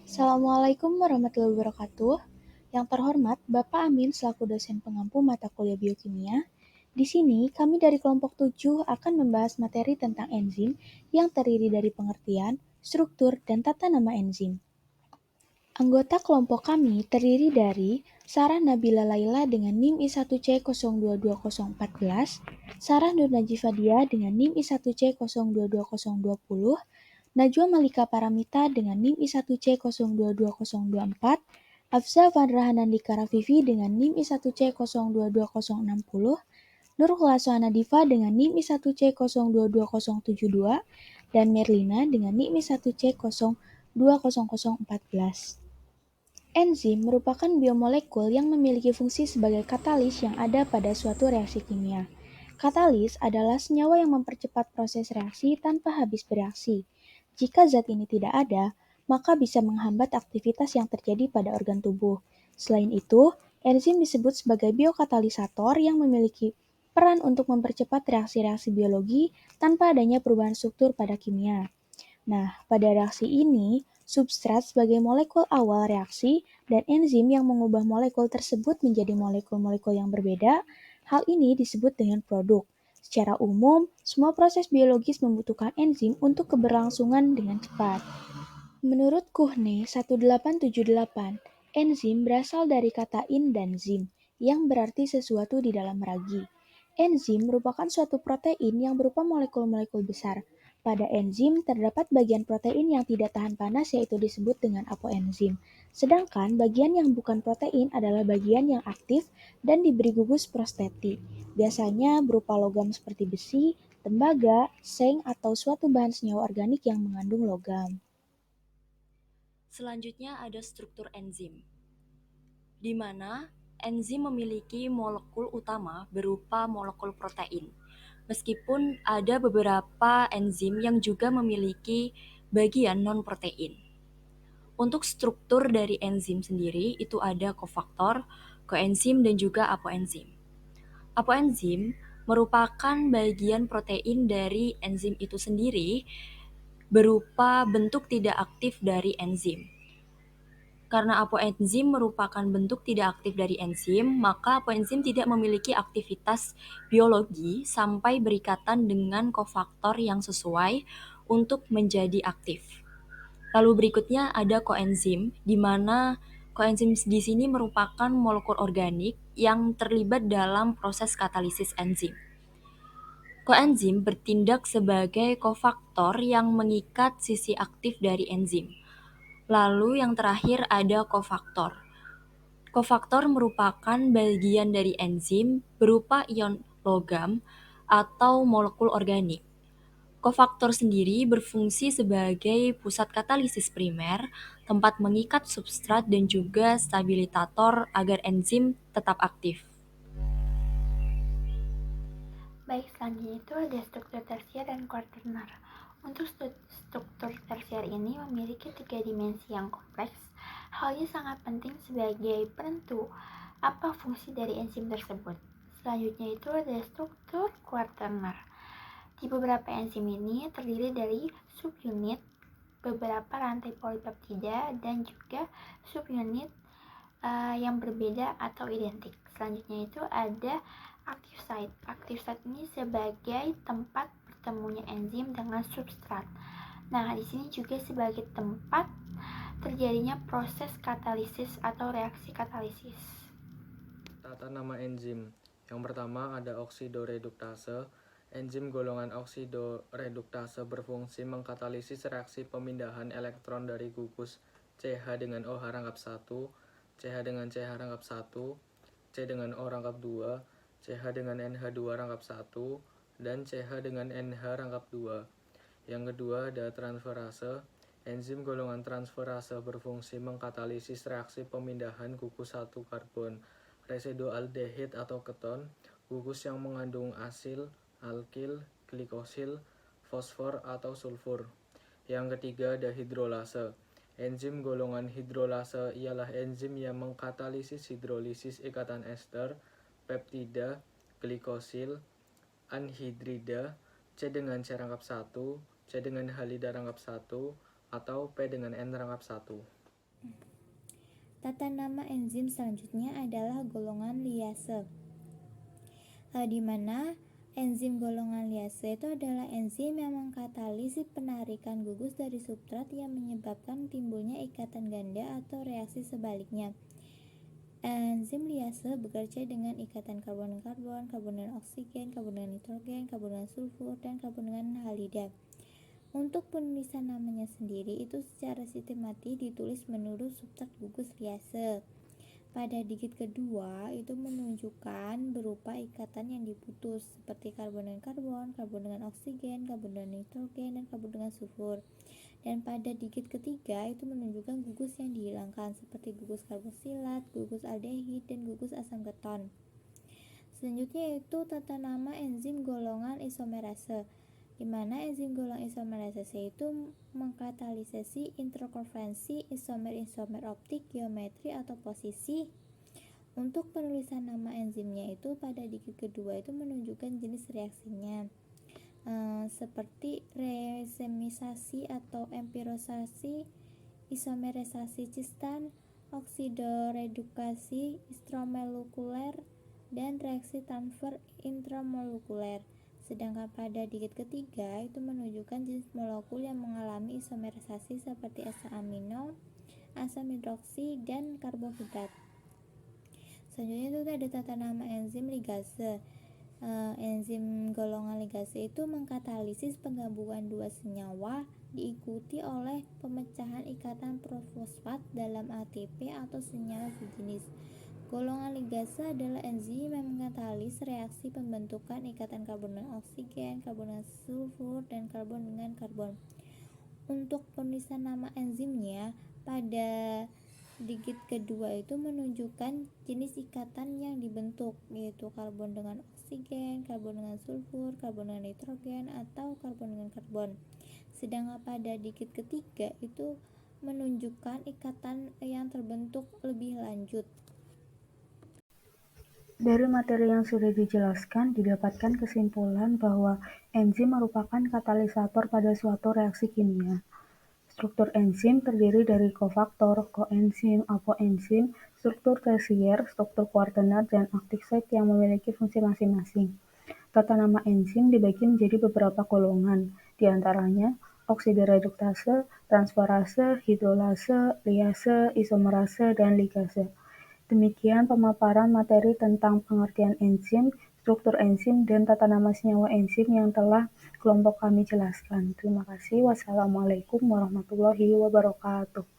Assalamualaikum warahmatullahi wabarakatuh. Yang terhormat Bapak Amin selaku dosen pengampu mata kuliah biokimia. Di sini kami dari kelompok 7 akan membahas materi tentang enzim yang terdiri dari pengertian, struktur, dan tata nama enzim. Anggota kelompok kami terdiri dari Sarah Nabila Laila dengan NIM I1C022014, Sarah Nur Najifadia dengan NIM I1C022020, Najwa Malika Paramita dengan NIM I1C022024, Afza Fandra Hanandika Rafifi dengan NIM I1C022060, Nur Khlaswana Diva dengan NIM I1C022072, dan Merlina dengan NIM I1C020014. Enzim merupakan biomolekul yang memiliki fungsi sebagai katalis yang ada pada suatu reaksi kimia. Katalis adalah senyawa yang mempercepat proses reaksi tanpa habis bereaksi. Jika zat ini tidak ada, maka bisa menghambat aktivitas yang terjadi pada organ tubuh. Selain itu, enzim disebut sebagai biokatalisator yang memiliki peran untuk mempercepat reaksi-reaksi biologi tanpa adanya perubahan struktur pada kimia. Nah, pada reaksi ini, substrat sebagai molekul awal reaksi dan enzim yang mengubah molekul tersebut menjadi molekul-molekul yang berbeda. Hal ini disebut dengan produk. Secara umum, semua proses biologis membutuhkan enzim untuk keberlangsungan dengan cepat. Menurut Kuhne 1878, enzim berasal dari kata in dan zim, yang berarti sesuatu di dalam ragi. Enzim merupakan suatu protein yang berupa molekul-molekul besar. Pada enzim terdapat bagian protein yang tidak tahan panas yaitu disebut dengan apoenzim. Sedangkan bagian yang bukan protein adalah bagian yang aktif dan diberi gugus prostetik. Biasanya berupa logam seperti besi, tembaga, seng, atau suatu bahan senyawa organik yang mengandung logam. Selanjutnya ada struktur enzim, di mana enzim memiliki molekul utama berupa molekul protein. Meskipun ada beberapa enzim yang juga memiliki bagian non-protein. Untuk struktur dari enzim sendiri itu ada kofaktor, koenzim, dan juga apoenzim. Apoenzim merupakan bagian protein dari enzim itu sendiri berupa bentuk tidak aktif dari enzim. Karena apoenzim merupakan bentuk tidak aktif dari enzim, maka apoenzim tidak memiliki aktivitas biologi sampai berikatan dengan kofaktor yang sesuai untuk menjadi aktif. Lalu berikutnya ada koenzim, di mana koenzim di sini merupakan molekul organik yang terlibat dalam proses katalisis enzim. Koenzim bertindak sebagai kofaktor yang mengikat sisi aktif dari enzim. Lalu yang terakhir ada kofaktor. Kofaktor merupakan bagian dari enzim berupa ion logam atau molekul organik. Kofaktor sendiri berfungsi sebagai pusat katalisis primer, tempat mengikat substrat dan juga stabilitator agar enzim tetap aktif. Baik, selanjutnya itu ada struktur tersier dan quaternar. Untuk struktur tersier ini memiliki 3 dimensi yang kompleks. Hal ini sangat penting sebagai penentu apa fungsi dari enzim tersebut. Selanjutnya itu ada struktur quaternar. Di beberapa enzim ini terdiri dari subunit, beberapa rantai polipeptida, dan juga subunit yang berbeda atau identik. Selanjutnya itu ada active site. Active site ini sebagai tempat bertemunya enzim dengan substrat. Nah, di sini juga sebagai tempat terjadinya proses katalisis atau reaksi katalisis. Tata nama enzim. Yang pertama ada oksidoreduktase. Enzim golongan oksidoreduktase berfungsi mengkatalisis reaksi pemindahan elektron dari gugus CH dengan OH rangkap 1, CH dengan CH rangkap 1, C dengan O rangkap 2, CH dengan NH2 rangkap 1, dan CH dengan NH rangkap 2. Yang kedua ada transferase. Enzim golongan transferase berfungsi mengkatalisis reaksi pemindahan gugus 1 karbon residualdehid atau keton, gugus yang mengandung asil, alkil, glikosil, fosfor atau sulfur. Yang ketiga ada hidrolase. Enzim golongan hidrolase ialah enzim yang mengkatalisis hidrolisis ikatan ester, peptida, glikosil, anhidrida, C dengan C rangkap 1, C dengan halida rangkap 1, atau P dengan N rangkap 1. Tata nama enzim selanjutnya adalah golongan liase, di mana enzim golongan liase itu adalah enzim yang mengkatalisis penarikan gugus dari substrat yang menyebabkan timbulnya ikatan ganda atau reaksi sebaliknya. Enzim liase bekerja dengan ikatan karbon dengan karbon, karbon dengan oksigen, karbon dengan nitrogen, karbon dengan sulfur, dan karbon dengan halida. Untuk penulisan namanya sendiri itu secara sistematis ditulis menurut substrat gugus liase. Pada digit kedua itu menunjukkan berupa ikatan yang diputus seperti karbon dengan karbon, karbon dengan oksigen, karbon dengan nitrogen, dan karbon dengan sulfur. Dan pada digit ketiga itu menunjukkan gugus yang dihilangkan seperti gugus karboksilat, gugus aldehid, dan gugus asam keton. Selanjutnya itu tata nama enzim golongan isomerase, di mana enzim golongan isomerase itu mengkatalisasi interkonferensi isomer-isomer optik, geometri atau posisi. Untuk penulisan nama enzimnya itu pada digit kedua itu menunjukkan jenis reaksinya, seperti resemisasi atau empirosasi, isomerisasi cistan, oksidoredukasi intramolecular, dan reaksi transfer intramolekuler. Sedangkan pada digit ketiga itu menunjukkan jenis molekul yang mengalami isomerisasi seperti asam amino, asam hidroksi, dan karbohidrat. Selanjutnya itu ada tata nama enzim ligase. Enzim golongan ligase itu mengkatalisis penggabungan dua senyawa diikuti oleh pemecahan ikatan profosfat dalam ATP atau senyawa sejenis. Golongan ligase adalah enzim yang mengkatalis reaksi pembentukan ikatan karbon dengan oksigen, karbon dengan sulfur, dan karbon dengan karbon. Untuk penulisan nama enzimnya pada digit kedua itu menunjukkan jenis ikatan yang dibentuk, yaitu karbon dengan oksigen, karbon dengan sulfur, karbon dengan nitrogen, atau karbon dengan karbon. Sedangkan pada digit ketiga itu menunjukkan ikatan yang terbentuk lebih lanjut. Dari materi yang sudah dijelaskan, didapatkan kesimpulan bahwa enzim merupakan katalisator pada suatu reaksi kimia. Struktur enzim terdiri dari kofaktor, koenzim, apoenzim, struktur tersier, struktur kuartener, dan active site yang memiliki fungsi masing-masing. Tata nama enzim dibagi menjadi beberapa golongan, di antaranya oksidoreduktase, transferase, hidrolase, liase, isomerase, dan ligase. Demikian pemaparan materi tentang pengertian enzim, struktur enzim, dan tata nama senyawa enzim yang telah kelompok kami jelaskan. Terima kasih. Wassalamualaikum warahmatullahi wabarakatuh.